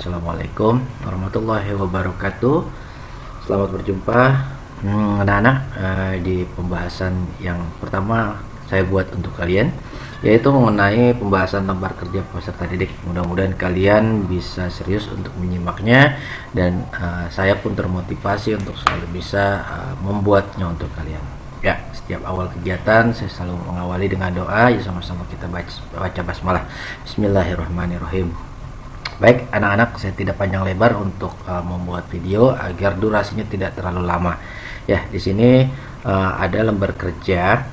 Assalamualaikum warahmatullahi wabarakatuh. Selamat berjumpa anak-anak di pembahasan yang pertama saya buat untuk kalian, yaitu mengenai pembahasan lembar kerja peserta didik. Mudah-mudahan kalian bisa serius untuk menyimaknya, dan saya pun termotivasi untuk selalu bisa membuatnya untuk kalian. Ya, setiap awal kegiatan saya selalu mengawali dengan doa. Ya, sama-sama kita baca basmalah. Bismillahirrahmanirrahim. Baik anak-anak, saya tidak panjang lebar untuk membuat video agar durasinya tidak terlalu lama. Ya, di sini ada lembar kerja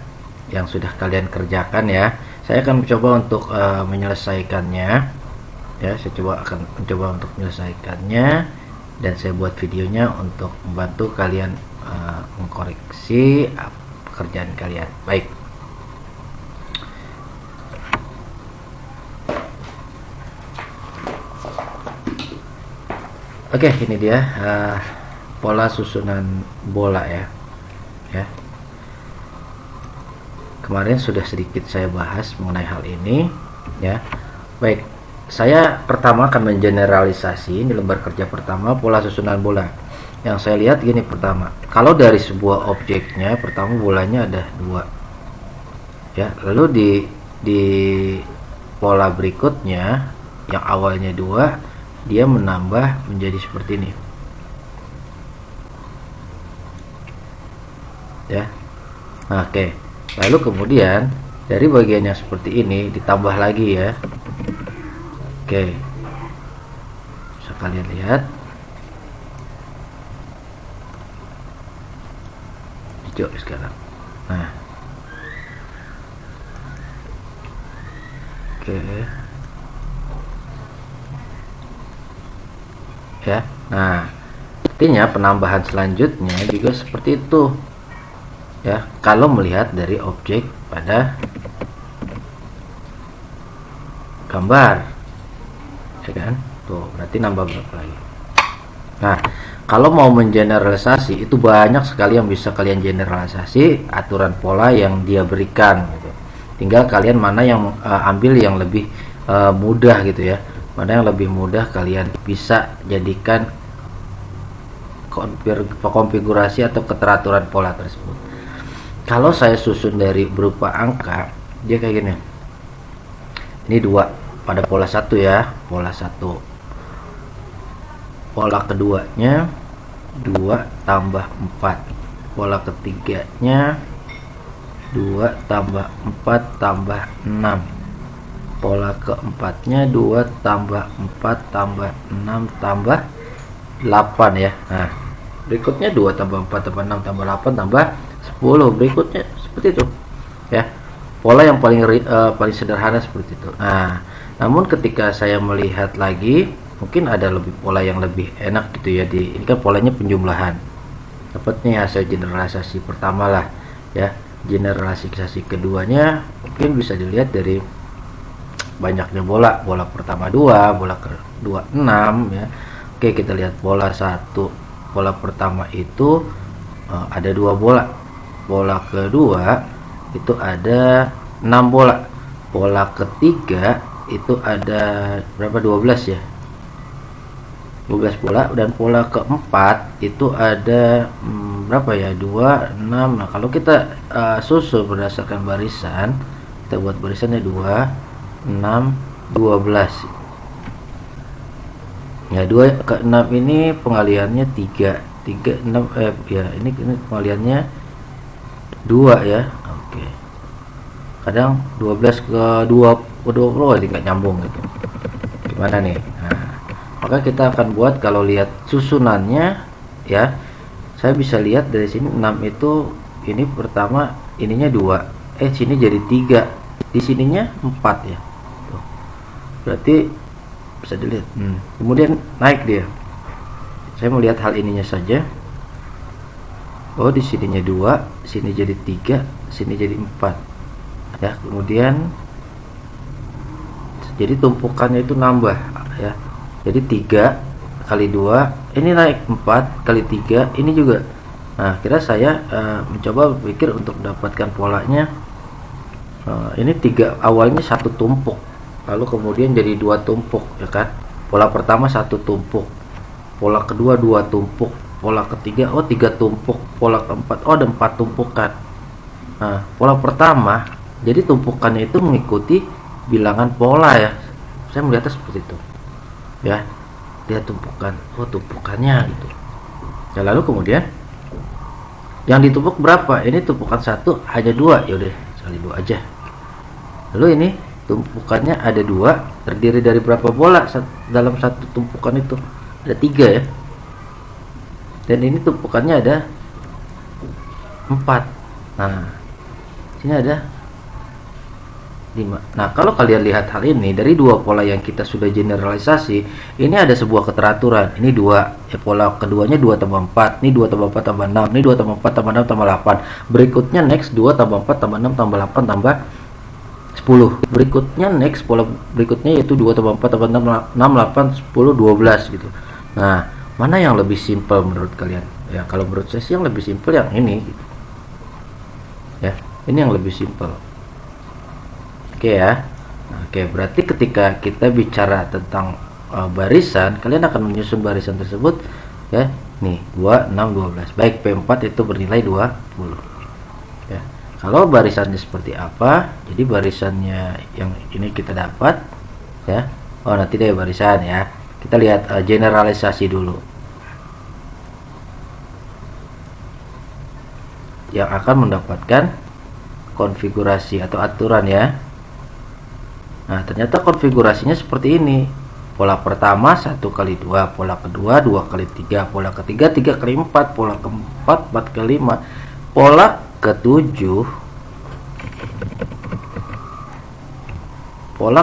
yang sudah kalian kerjakan ya. Saya akan mencoba untuk menyelesaikannya. Ya, saya akan mencoba untuk menyelesaikannya, dan saya buat videonya untuk membantu kalian mengkoreksi pekerjaan kalian. Baik. Oke, ini dia pola susunan bola ya. Kemarin sudah sedikit saya bahas mengenai hal ini ya. Baik, saya pertama akan mengeneralisasi ini lembar kerja pertama, pola susunan bola. Yang saya lihat gini, pertama, kalau dari sebuah objeknya, pertama bolanya ada dua ya, lalu di pola berikutnya yang awalnya dua, dia menambah menjadi seperti ini ya. Oke, lalu kemudian dari bagian yang seperti ini ditambah lagi ya. Oke, bisa kalian lihat hijau sekarang. Nah, oke ya. Nah, artinya penambahan selanjutnya juga seperti itu ya, kalau melihat dari objek pada gambar ya kan. Tuh, berarti nambah berapa lagi. Nah, kalau mau mengeneralisasi itu banyak sekali yang bisa kalian generalisasi aturan pola yang dia berikan gitu. Tinggal kalian mana yang ambil yang lebih mudah gitu ya. Mana yang lebih mudah kalian bisa jadikan konfigurasi atau keteraturan pola tersebut. Kalau saya susun dari berupa angka, dia kayak gini. Ini dua pada pola satu ya, pola satu. Pola keduanya 2 tambah 4. Pola ketiganya 2 tambah 4 tambah 6. Pola keempatnya 2 tambah 4 tambah 6 tambah 8 ya. Nah, berikutnya 2 tambah 4 tambah 6 tambah 8 tambah 10. Berikutnya seperti itu ya. Pola yang paling sederhana seperti itu. Nah, namun ketika saya melihat lagi, mungkin ada pola yang lebih enak gitu ya. Ini kan polanya penjumlahan. Dapat nih hasil generalisasi pertama lah ya. Generalisasi keduanya mungkin bisa dilihat dari banyaknya bola pertama 2, bola kedua 6 ya. Oke, kita lihat bola 1. Bola pertama itu ada 2 bola. Bola kedua itu ada 6 bola. Bola ketiga itu ada berapa? 12 ya. 12 bola. Dan pola keempat itu ada berapa ya? 2, 6. Nah, kalau kita susul berdasarkan barisan, kita buat barisannya 2, 6, 12 ya. 2 ke 6 ini pengaliannya 3, 6 ya, ini pengaliannya 2 ya. Oke, kadang 12 ke 20 tidak nyambung gitu. Gimana nih? Nah, maka kita akan buat, kalau lihat susunannya ya, saya bisa lihat dari sini 6 itu, ini pertama ininya 2, sini jadi 3, di sininya 4 ya. Berarti bisa dilihat kemudian naik dia. Saya melihat hal ininya saja. Oh, di sininya 2, sini jadi 3, sini jadi 4 ya. Kemudian jadi tumpukannya itu nambah ya. Jadi 3 kali 2 ini naik, 4 kali 3 ini juga. Nah, kira saya mencoba berpikir untuk mendapatkan polanya. Ini 3 awalnya 1 tumpuk, lalu kemudian jadi 2 tumpuk ya kan. pola pertama 1 tumpuk, pola kedua 2 tumpuk, pola ketiga 3 tumpuk, pola keempat ada 4 tumpukan. Nah, pola pertama jadi tumpukannya itu mengikuti bilangan pola ya. Saya melihatnya seperti itu. Ya, dia tumpukan. Tumpukannya gitu. Ya, lalu kemudian yang ditumpuk berapa? Ini tumpukan 1 hanya 2. Ya udah, kali 2 aja. Lalu ini tumpukannya ada 2, terdiri dari berapa bola dalam satu tumpukan itu? Ada 3 ya. Dan ini tumpukannya ada 4. Nah, sini ada 5. Nah, kalau kalian lihat hal ini dari 2 pola yang kita sudah generalisasi, ini ada sebuah keteraturan. Ini 2, ya pola keduanya 2 tambah 4, ini 2 tambah 4 tambah 6, ini 2 tambah 4 tambah 6 tambah 8. Berikutnya next 2 tambah 4 tambah 6 tambah 8 tambah 10. Berikutnya next pola berikutnya yaitu 2 tambah 4 tambah 6 8 10 12 gitu. Nah, mana yang lebih simpel menurut kalian? Ya, kalau menurut saya sih yang lebih simpel yang ini gitu. Ya, ini yang lebih simpel. Oke ya. Oke, berarti ketika kita bicara tentang barisan, kalian akan menyusun barisan tersebut ya. Nih, 2 6 12. Baik, P4 itu bernilai 20. Ya. Kalau barisannya seperti apa? Jadi barisannya yang ini kita dapat ya. Nanti deh barisan ya. Kita lihat generalisasi dulu. Yang akan mendapatkan konfigurasi atau aturan ya. Nah, ternyata konfigurasinya seperti ini. Pola pertama 1 kali 2, pola kedua 2 kali 3, pola ketiga 3 kali 4, pola keempat 4 kali 5, pola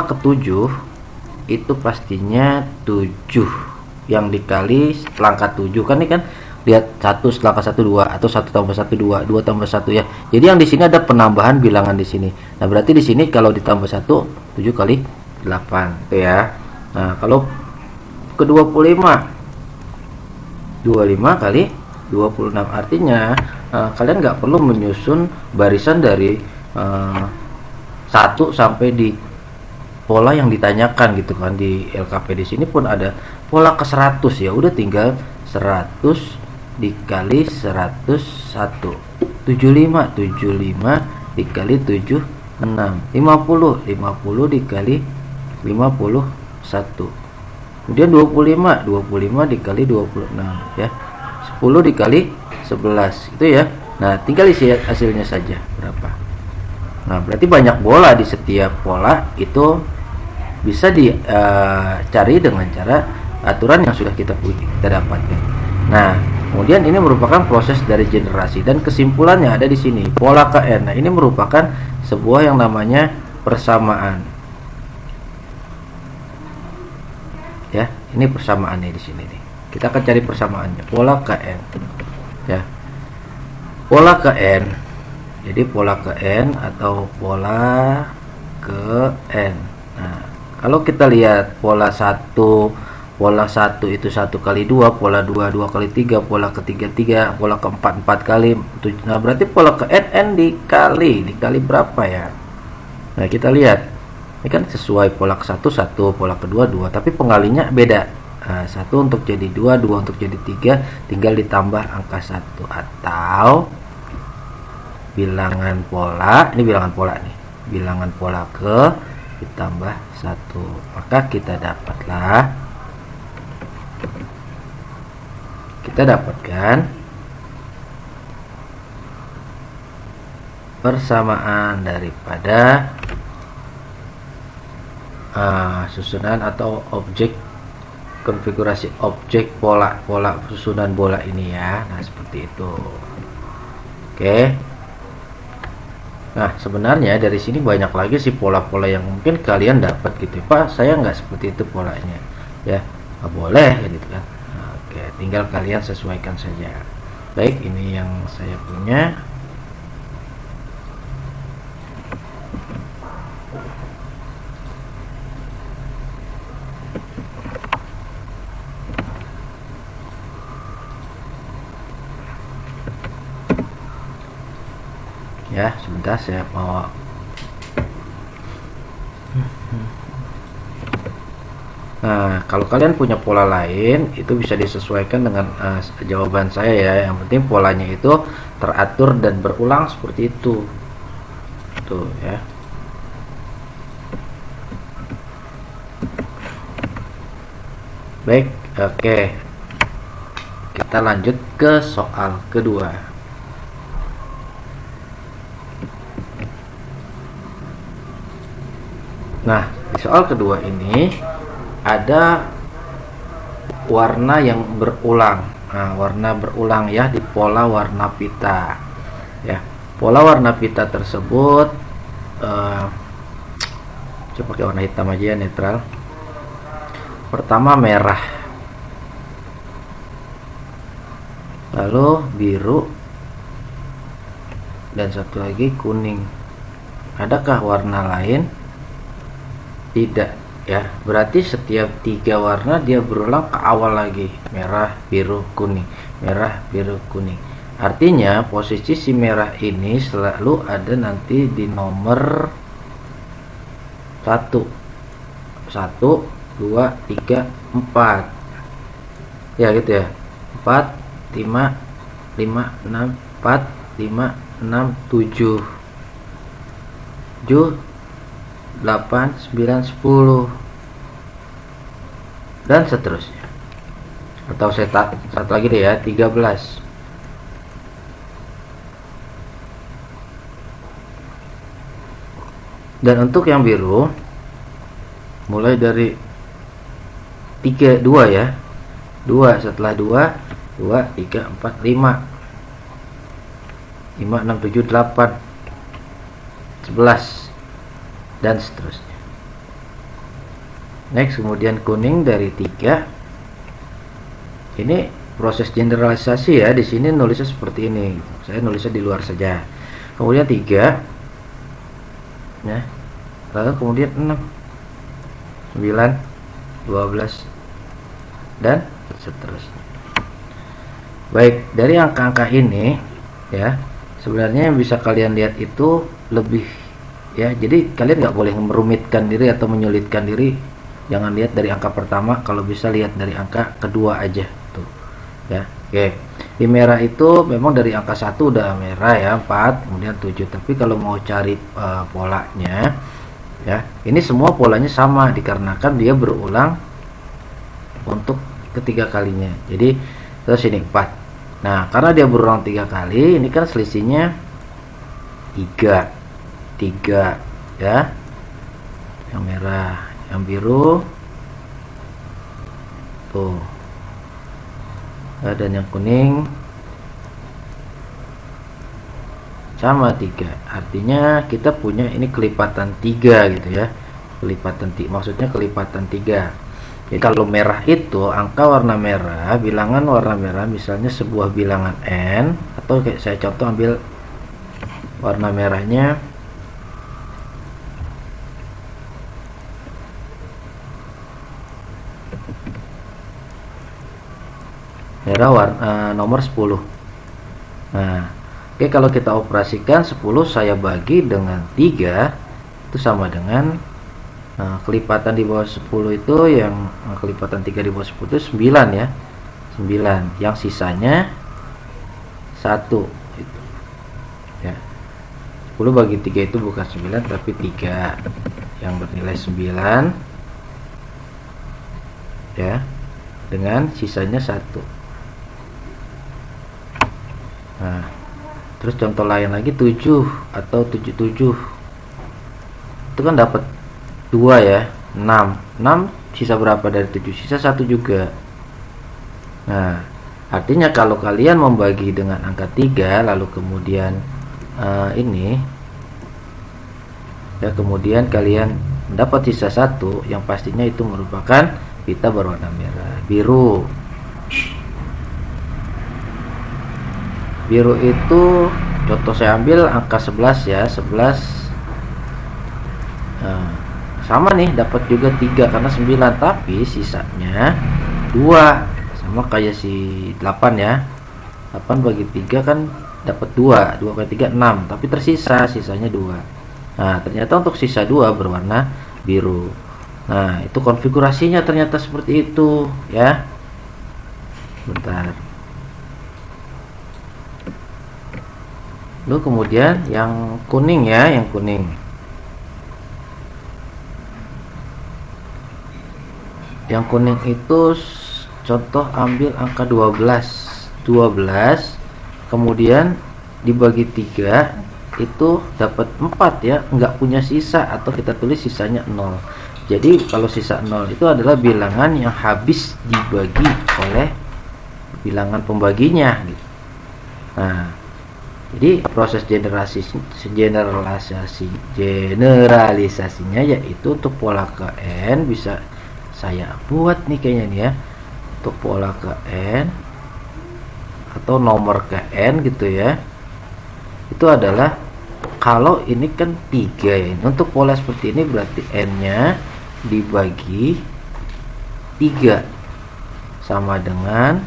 ketujuh itu pastinya 7 yang dikali selangkah 7 kan, ini kan lihat 1 selangkah 1 2 atau 1 tambah 1 2 2 tambah 1 ya. Jadi yang di sini ada penambahan bilangan di sini. Nah, berarti di sini kalau ditambah 1 7 kali 8 itu ya. Nah, kalau ke 25 kali 26 artinya kalian nggak perlu menyusun barisan dari 1 sampai di pola yang ditanyakan gitu kan. Di LKP di sini pun ada pola ke 100 ya, udah tinggal 100 dikali 101, 75 dikali 7 6, 50 dikali 51, kemudian 25 dikali 26 ya, 10 dikali 11 itu ya. Nah, tinggal isi hasilnya saja berapa. Nah, berarti banyak bola di setiap pola itu bisa dicari dengan cara aturan yang sudah kita dapatkan. Nah, kemudian ini merupakan proses dari generasi dan kesimpulannya ada di sini, pola KN. Nah, ini merupakan sebuah yang namanya persamaan. Ya, ini persamaannya di sini nih. Kita akan cari persamaannya, pola KN. Ya. Pola KN. Jadi pola KN atau pola ke N. Nah, kalau kita lihat pola 1 itu 1 kali 2, pola 2 2 kali 3, pola ketiga 3, pola keempat 4 kali 7. Nah, berarti pola ke N dikali berapa ya? Nah, kita lihat. Ini kan sesuai pola ke 1 1, pola kedua 2, tapi pengalinya beda. Nah, 1 untuk jadi 2, 2 untuk jadi 3, tinggal ditambah angka 1 atau bilangan pola, ini bilangan pola nih. Bilangan pola ke ditambah 1. Maka kita dapatkan persamaan daripada susunan atau objek, konfigurasi objek pola susunan bola ini ya. Nah, seperti itu. Oke. Nah, sebenarnya dari sini banyak lagi sih pola-pola yang mungkin kalian dapat gitu. Pak, saya nggak seperti itu polanya. Ya, boleh gitu kan. Nah, oke, tinggal kalian sesuaikan saja. Baik, ini yang saya punya. Ya, sebentar saya mau Nah, kalau kalian punya pola lain, itu bisa disesuaikan dengan jawaban saya ya. Yang penting polanya itu teratur dan berulang seperti itu. Tuh ya. Baik, oke. Kita lanjut ke soal kedua. Nah, di soal kedua ini ada warna yang berulang. Nah, warna berulang ya di pola warna pita. Ya, pola warna pita tersebut coba pakai warna hitam aja ya, netral. Pertama merah, lalu biru, dan satu lagi kuning. Adakah warna lain? Tidak ya, berarti setiap 3 warna dia berulang ke awal lagi, merah, biru, kuning, merah, biru, kuning. Artinya posisi si merah ini selalu ada nanti di nomor 1, 2, 3, 4 ya, gitu ya. 4, 5, 6, 4, 5, 6, 7, 8, 9, 10 dan seterusnya. Atau saya satu lagi deh ya, 13. Dan untuk yang biru mulai dari 3, 2 ya. 2, setelah 2, 3, 4, 5, 6, 7, 8, 11 dan seterusnya. Next, kemudian kuning dari 3. Ini proses generalisasi ya. Di sini nulisnya seperti ini. Saya nulisnya di luar saja. Kemudian 3 ya. Lalu kemudian 6, 9, 12 dan seterusnya. Baik, dari angka-angka ini ya, sebenarnya yang bisa kalian lihat itu lebih ya, jadi kalian nggak boleh merumitkan diri atau menyulitkan diri. Jangan lihat dari angka pertama, kalau bisa lihat dari angka kedua aja tuh ya. Oke, di merah itu memang dari angka 1 udah merah ya, 4, kemudian 7. Tapi kalau mau cari polanya ya, ini semua polanya sama dikarenakan dia berulang untuk ketiga kalinya. Jadi terus ini 4. Nah, karena dia berulang 3 kali, ini kan selisihnya 3 ya. Yang merah, yang biru tuh dan yang kuning sama 3. Artinya kita punya ini kelipatan 3 gitu ya. Kelipatan 3 maksudnya kelipatan 3. Jadi kalau merah itu angka warna merah, bilangan warna merah, misalnya sebuah bilangan n, atau kayak saya contoh ambil warna merahnya merah warna nomor 10. Nah, oke, kalau kita operasikan 10 saya bagi dengan 3 itu sama dengan kelipatan di bawah 10 itu yang kelipatan 3 di bawah 10 itu 9 ya. 9, yang sisanya 1 gitu. Ya. 10 bagi 3 itu bukan 9 tapi 3 yang bernilai 9 ya, dengan sisanya 1. Nah, terus contoh lain lagi 7 atau 77. Itu kan dapat 2 ya. 6 sisa berapa dari 7? Sisa 1 juga. Nah, artinya kalau kalian membagi dengan angka 3 lalu kemudian ini ya, kemudian kalian mendapat sisa 1, yang pastinya itu merupakan pita berwarna merah. Biru itu contoh saya ambil angka 11 ya. 11 sama nih, dapat juga 3 karena 9, tapi sisanya 2, sama kayak si 8 ya. 8 bagi 3 kan dapat 2 kali 3 6, tapi tersisa sisanya 2. Nah, ternyata untuk sisa 2 berwarna biru. Nah, itu konfigurasinya ternyata seperti itu ya. Bentar. Lalu kemudian yang kuning ya, yang kuning. Yang kuning itu contoh ambil angka 12 kemudian dibagi 3 itu dapat 4 ya, nggak punya sisa, atau kita tulis sisanya 0. Jadi kalau sisa 0 itu adalah bilangan yang habis dibagi oleh bilangan pembaginya gitu. Nah, jadi proses generalisasinya yaitu untuk pola ke n bisa saya buat nih kayaknya nih ya. Untuk pola ke n atau nomor ke n gitu ya, itu adalah kalau ini kan 3 ya. Untuk pola seperti ini berarti n nya dibagi 3 sama dengan,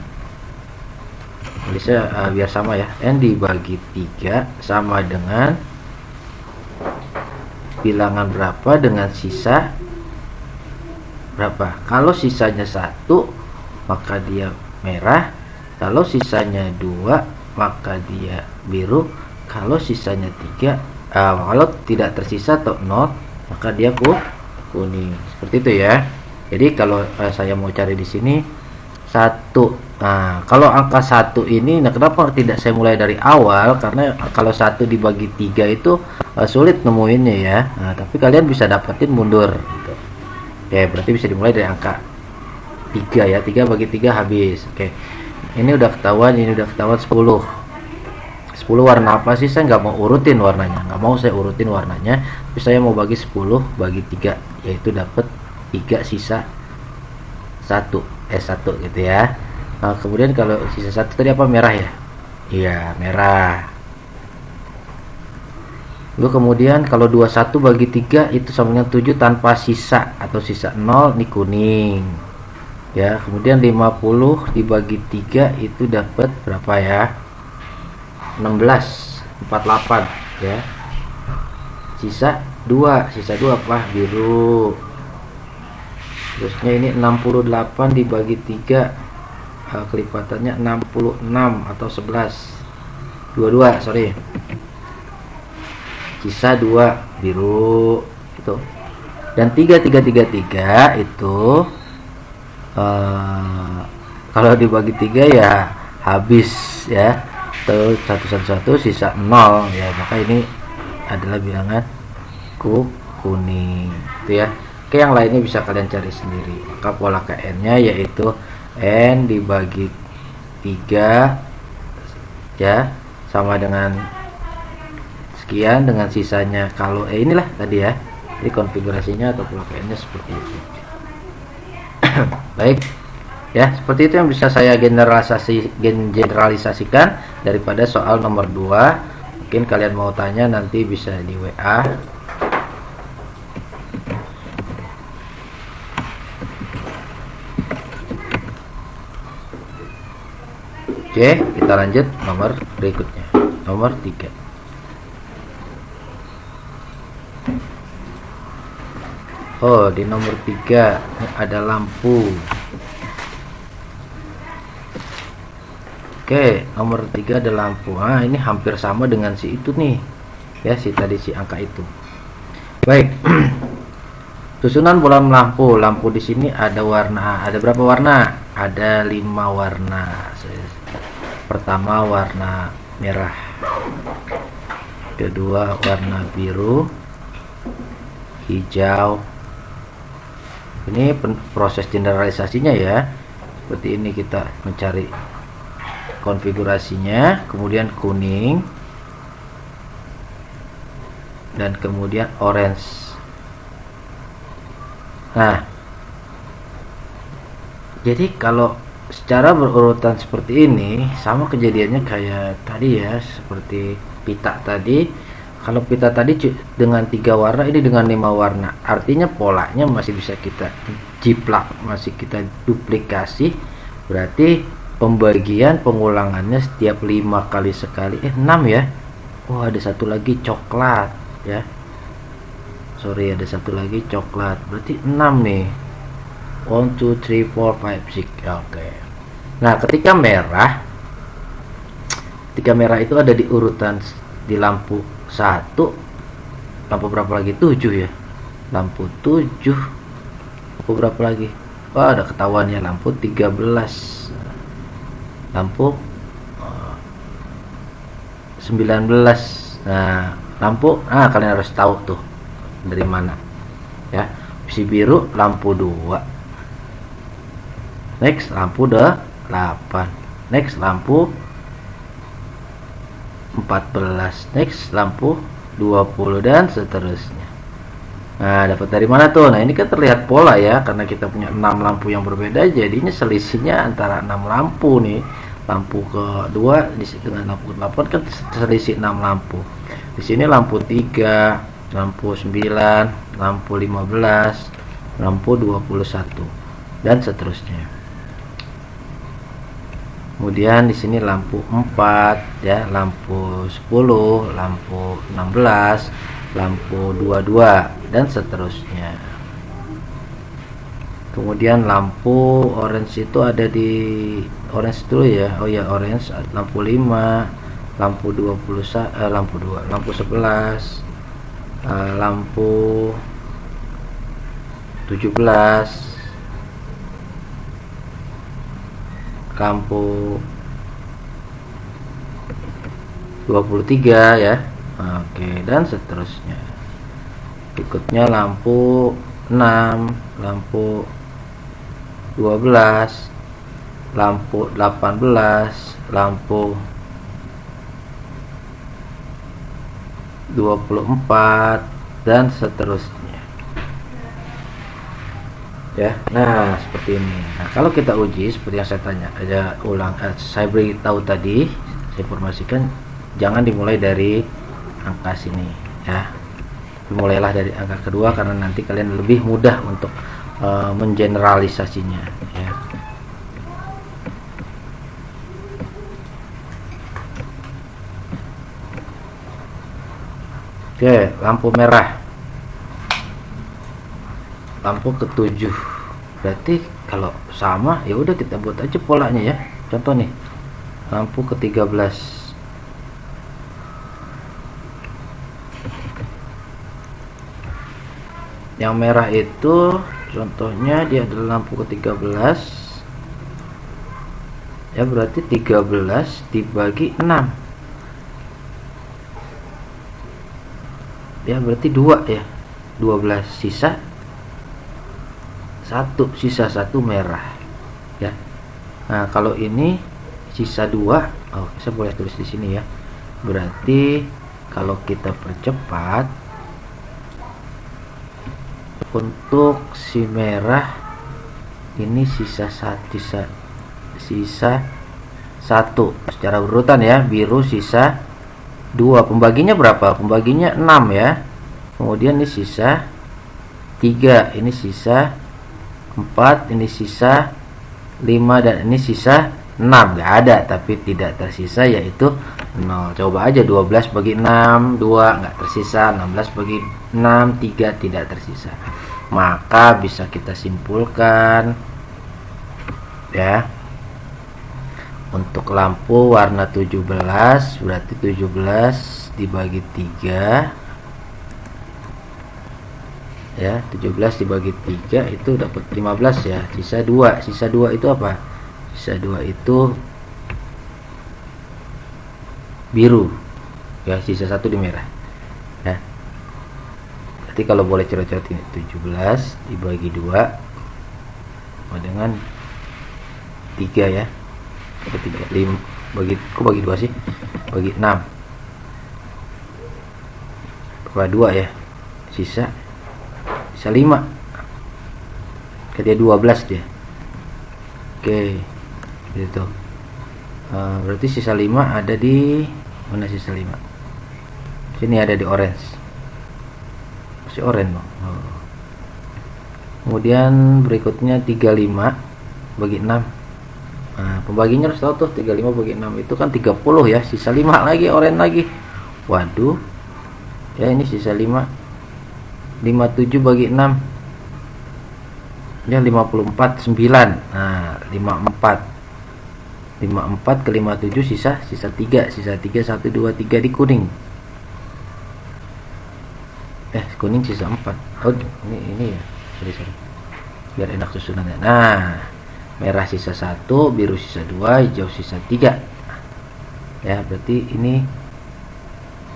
bisa biar sama ya, n dibagi 3 sama dengan bilangan berapa dengan sisa berapa. Kalau sisanya 1 maka dia merah, kalau sisanya 2 maka dia biru, kalau sisanya 3 kalau tidak tersisa atau 0 maka dia kuning. Seperti itu ya. Jadi kalau saya mau cari di sini 1. Nah, kalau angka 1 ini, nah kenapa tidak saya mulai dari awal? Karena kalau 1 dibagi 3 itu sulit nemuinnya ya. Nah, tapi kalian bisa dapetin mundur gitu. Oke, berarti bisa dimulai dari angka 3 ya. 3 bagi 3 habis. Oke. Ini udah ketahuan, 10. 10 warna apa sih? Saya nggak mau urutin warnanya, nggak mau saya urutin warnanya, tapi saya mau bagi 10 bagi 3, yaitu dapat 3 sisa 1 gitu ya. Nah, kemudian kalau sisa 1 tadi apa, merah ya? Iya, merah. Lalu kemudian kalau 21 bagi 3 itu sama dengan 7 tanpa sisa atau sisa 0, ini kuning ya. Kemudian 50 dibagi 3 itu dapat berapa ya? 16, 48 ya. Sisa 2 apa? Biru. Terusnya ini 68 dibagi 3 kelipatannya 66 atau 11. 22, sorry. Sisa 2 biru itu. Dan 3 itu kalau dibagi 3 ya habis ya. Terus 1 sisa 0 ya, maka ini adalah bilangan kuning itu ya. Oke, yang lainnya bisa kalian cari sendiri. Maka pola KN nya yaitu n dibagi 3 ya sama dengan sekian dengan sisanya. Kalau inilah tadi ya, jadi konfigurasinya atau pola KN nya seperti itu. Baik ya, seperti itu yang bisa saya generalisasikan daripada soal nomor 2. Mungkin kalian mau tanya nanti bisa di WA. Oke, kita lanjut nomor berikutnya, nomor 3. Oh, di nomor 3 ini ada lampu. Oke, nomor 3 ada lampu. Nah, ini hampir sama dengan si itu nih. Ya, si tadi si angka itu. Baik. Susunan bola lampu. Lampu di sini ada warna. Ada berapa warna? Ada 5 warna. Pertama warna merah. Kedua warna biru, hijau. Ini proses generalisasinya ya. Seperti ini kita mencari konfigurasinya, kemudian kuning dan kemudian orange. Nah, jadi kalau secara berurutan seperti ini sama kejadiannya kayak tadi ya, seperti pita tadi. Kalau pita tadi dengan 3 warna, ini dengan 5 warna, artinya polanya masih bisa kita jiplak, masih kita duplikasi. Berarti pembagian pengulangannya setiap 5 kali sekali 6 ya. Oh, ada satu lagi coklat ya. sorry ada satu lagi coklat, berarti 6 nih. 1 2 3 4 5 6. Oke. Nah, ketika merah itu ada di urutan di lampu 1. Lampu berapa lagi? 7 ya. Lampu 7. Lampu berapa lagi? Wah, ada ketahuan ya, lampu 13. Lampu 19. Nah, lampu kalian harus tahu tuh dari mana ya. Si biru lampu 2. Next lampu 8. Next lampu 14. Next lampu 20 dan seterusnya. Nah, dapat dari mana tuh? Nah, ini kan terlihat pola ya, karena kita punya 6 lampu yang berbeda, jadinya selisihnya antara 6 lampu nih. Lampu kedua di situ dengan lampu 8 kan selisih 6 lampu. Di sini lampu 3, lampu 9, lampu 15, lampu 21 dan seterusnya. Kemudian di sini lampu 4 ya, lampu 10, lampu 16, lampu 22 dan seterusnya. Kemudian lampu orange itu ada di orange dulu ya. Oh ya, orange lampu 5, lampu 20, lampu 2, lampu 11, lampu 17, lampu 23 ya. Oke, dan seterusnya. Berikutnya lampu 6, lampu 12, lampu 18, lampu 24 dan seterusnya ya. Nah, seperti ini. Nah, kalau kita uji seperti yang saya tanya aja saya beritahu tadi, saya informasikan jangan dimulai dari angka sini ya. Dimulailah dari angka kedua karena nanti kalian lebih mudah untuk mengeneralisasinya ya. Oke, lampu merah. Lampu ke-7. Berarti kalau sama ya udah kita buat aja polanya ya. Contoh nih. Lampu ke-13. Yang merah itu contohnya dia adalah lampu ke-13. Ya, berarti 13 dibagi 6. Ya, berarti 2 ya. 12 sisa 1, sisa 1 merah ya. Nah, kalau ini sisa 2, saya boleh tulis di sini ya. Berarti kalau kita percepat untuk si merah ini sisa 1 secara urutan ya. Biru sisa 2. Pembaginya berapa? Pembaginya 6 ya. Kemudian ini sisa 3, ini sisa 4, ini sisa 5 dan ini sisa 6. Gak ada tapi tidak tersisa yaitu 0. Coba aja 12 bagi 6, 2 nggak tersisa. 16 bagi 6, 3 tidak tersisa. Maka bisa kita simpulkan ya, untuk lampu warna 17 berarti 17 dibagi 3 ya. 17 dibagi 3 itu dapat 15 ya. Sisa 2. Sisa 2 itu apa? Sisa 2 itu biru ya. Sisa 1 di merah ya. Berarti kalau boleh coret-coret ini 17 dibagi 2 dengan 3 ya. 5 bagi, kok bagi 2 sih? Bagi 6 berapa? 2 ya. Sisa 5. Dia 12 dia. Oke, gitu. Berarti sisa 5 ada di mana? Sisa 5 sini ada di orange. Masih orange loh. Kemudian berikutnya 35 bagi 6. Nah, pembaginya harus tahu tuh. 35 bagi 6 itu kan 30 ya. Sisa 5 lagi, orange lagi. Waduh ya, ini sisa 5 57 bagi 6 ya 54, 9. Nah 54 ke 57 sisa 3, 1 2 3 di kuning. Kuning sisa 4. Oh ini ya, sorry biar enak susunannya. Nah merah sisa 1, biru sisa 2, hijau sisa 3 ya, berarti ini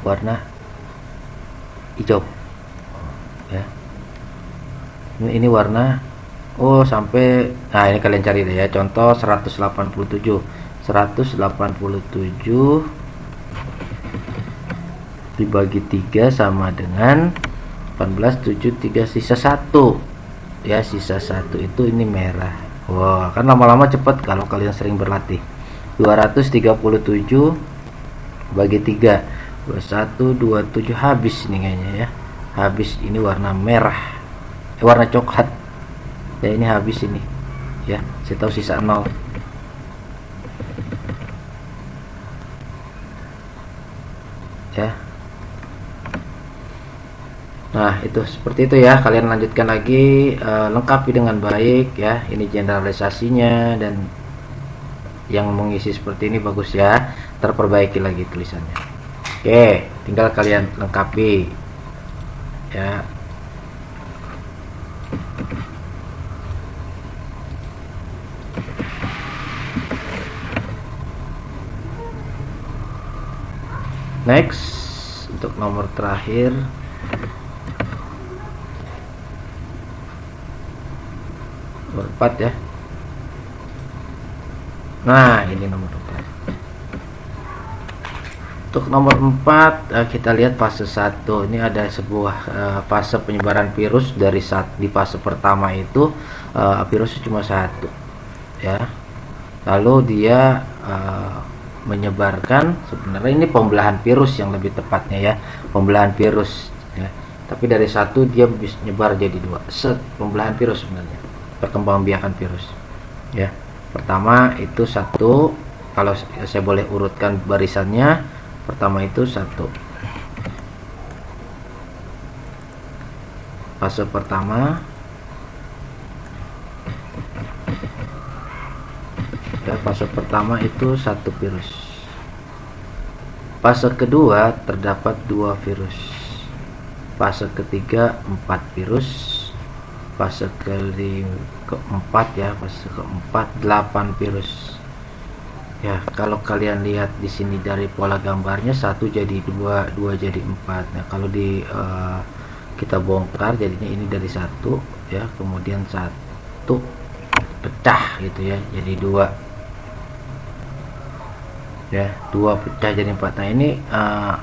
warna hijau ya. Ini warna sampai, nah ini kalian cari deh ya, contoh 187 dibagi 3 sama dengan 18, 7, 3 sisa 1 ya, sisa 1 itu ini merah. Wah, kan lama-lama cepet kalau kalian sering berlatih. 237 bagi 3 21, 27 habis nih kayaknya ya, habis. Ini warna merah, warna coklat ya, ini habis ini ya, saya tahu sisa 0 ya. Nah itu seperti itu ya, kalian lanjutkan lagi, lengkapi dengan baik ya. Ini generalisasinya, dan yang mengisi seperti ini bagus ya, terperbaiki lagi tulisannya. Oke, tinggal kalian lengkapi ya. Next, untuk nomor terakhir nomor 4 ya. Nah ini nomor 4. Untuk nomor 4 kita lihat fase 1. Ini ada sebuah fase penyebaran virus dari di fase pertama itu virus cuma 1 ya, lalu dia menyebarkan, sebenarnya ini pembelahan virus yang lebih tepatnya ya, pembelahan virus ya. Tapi dari 1 dia bisa nyebar jadi 2, pembelahan virus sebenarnya, perkembangbiakan virus ya. Pertama itu 1, kalau saya boleh urutkan barisannya, pertama itu 1 fase pertama ya, fase pertama itu 1 virus. Fase kedua terdapat 2 virus. Fase ketiga 4 virus. Fase keempat ya, fase keempat 8 virus ya. Kalau kalian lihat di sini dari pola gambarnya, 1 jadi 2, 2 jadi 4. Nah kalau kita bongkar jadinya ini dari 1 ya, kemudian 1 pecah gitu ya, jadi 2 ya, 2 pecah jadi 4. Nah ini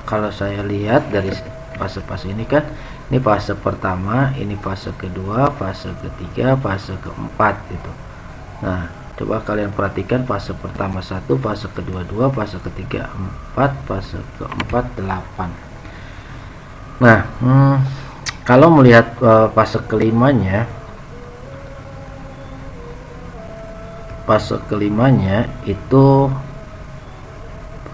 kalau saya lihat dari fase-fase ini kan, ini fase pertama, ini fase kedua, fase ketiga, fase keempat gitu. Nah coba kalian perhatikan, fase pertama 1, fase kedua 2, fase ketiga 4, fase keempat 8. Nah kalau melihat fase kelimanya, itu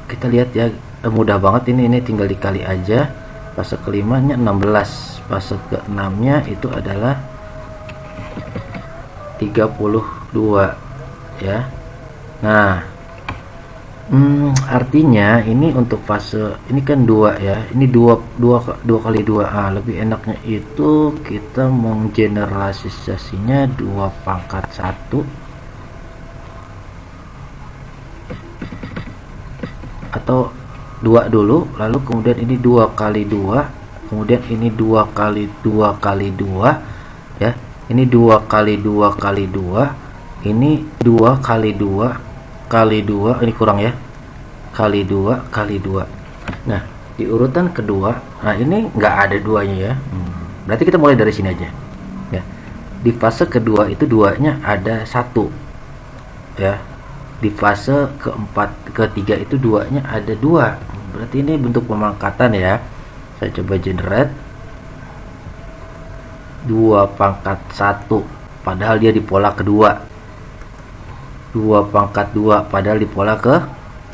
kita lihat ya, mudah banget ini tinggal dikali aja. Fase kelimanya 16, fase keenamnya itu adalah 32 ya. Nah artinya ini untuk fase ini kan 2 ya, ini 2 kali 2. Lebih enaknya itu kita menggeneralisasinya 2 pangkat 1 atau 2 dulu, lalu kemudian ini 2 kali 2, kemudian ini 2 kali 2 kali 2 ya, ini 2 kali 2 kali 2, ini 2 kali 2 kali 2, ini kurang ya, kali 2 kali 2. Nah di urutan kedua, nah ini nggak ada 2-nya ya, berarti kita mulai dari sini aja ya. Di fase kedua itu 2-nya ada 1 ya, di fase ketiga itu 2-nya ada 2, berarti ini bentuk pemangkatan ya. Saya coba generate 2 pangkat 1 padahal dia di pola kedua, 2 pangkat 2 padahal di pola ke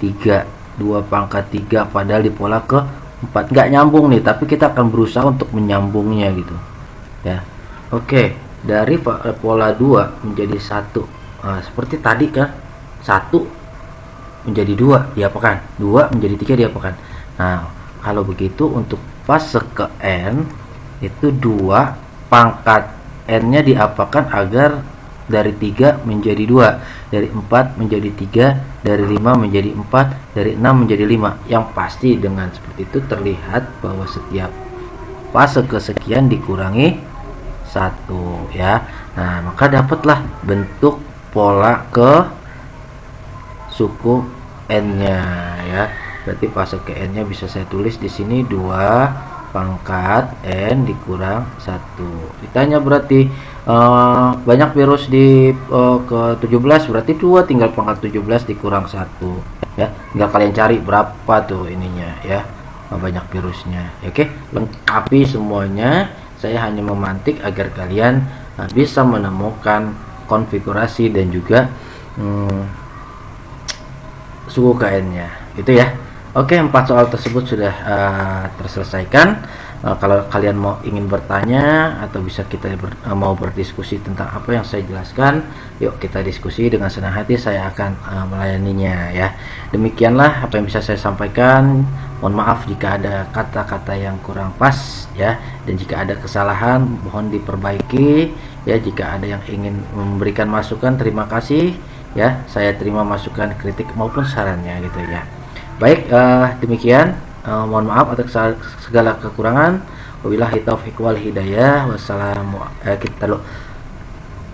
3, 2 pangkat 3 padahal di pola ke 4. Nggak nyambung nih, tapi kita akan berusaha untuk menyambungnya gitu ya. Oke, dari pola 2 menjadi 1. Seperti tadi kan, 1 menjadi 2 diapakan, 2 menjadi 3 diapakan. Nah, kalau begitu untuk fase ke N itu 2 pangkat N-nya diapakan agar dari 3 menjadi 2, dari 4 menjadi 3, dari 5 menjadi 4, dari 6 menjadi 5. Yang pasti dengan seperti itu terlihat bahwa setiap fase kesekian dikurangi 1 ya. Nah, maka dapatlah bentuk pola ke suku N-nya ya. Berarti fase ke N-nya bisa saya tulis di sini 2 pangkat N dikurang 1. Ditanya berarti banyak virus di ke 17, berarti 2 tinggal pangkat 17 dikurang 1 ya. Tinggal kalian cari berapa tuh ininya ya, banyak virusnya. Oke, lengkapi semuanya. Saya hanya memantik agar kalian bisa menemukan konfigurasi dan juga suku KN-nya itu ya. Oke, 4 soal tersebut sudah terselesaikan. Kalau kalian ingin bertanya atau bisa kita mau berdiskusi tentang apa yang saya jelaskan, yuk kita diskusi dengan senang hati. Saya akan melayaninya ya. Demikianlah apa yang bisa saya sampaikan. Mohon maaf jika ada kata-kata yang kurang pas ya, dan jika ada kesalahan mohon diperbaiki ya. Jika ada yang ingin memberikan masukan, terima kasih ya. Saya terima masukan, kritik maupun sarannya gitu ya. Baik, demikian. Mohon maaf atas segala kekurangan. Wabillahi taufiq wal hidayah.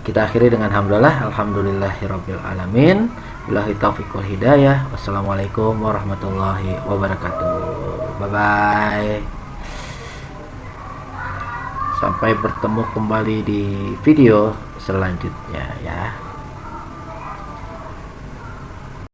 Kita akhiri dengan hamdalah, alhamdulillahirabbil alamin. Billahi taufiq wal hidayah. Wassalamualaikum warahmatullahi wabarakatuh. Bye bye. Sampai bertemu kembali di video selanjutnya ya.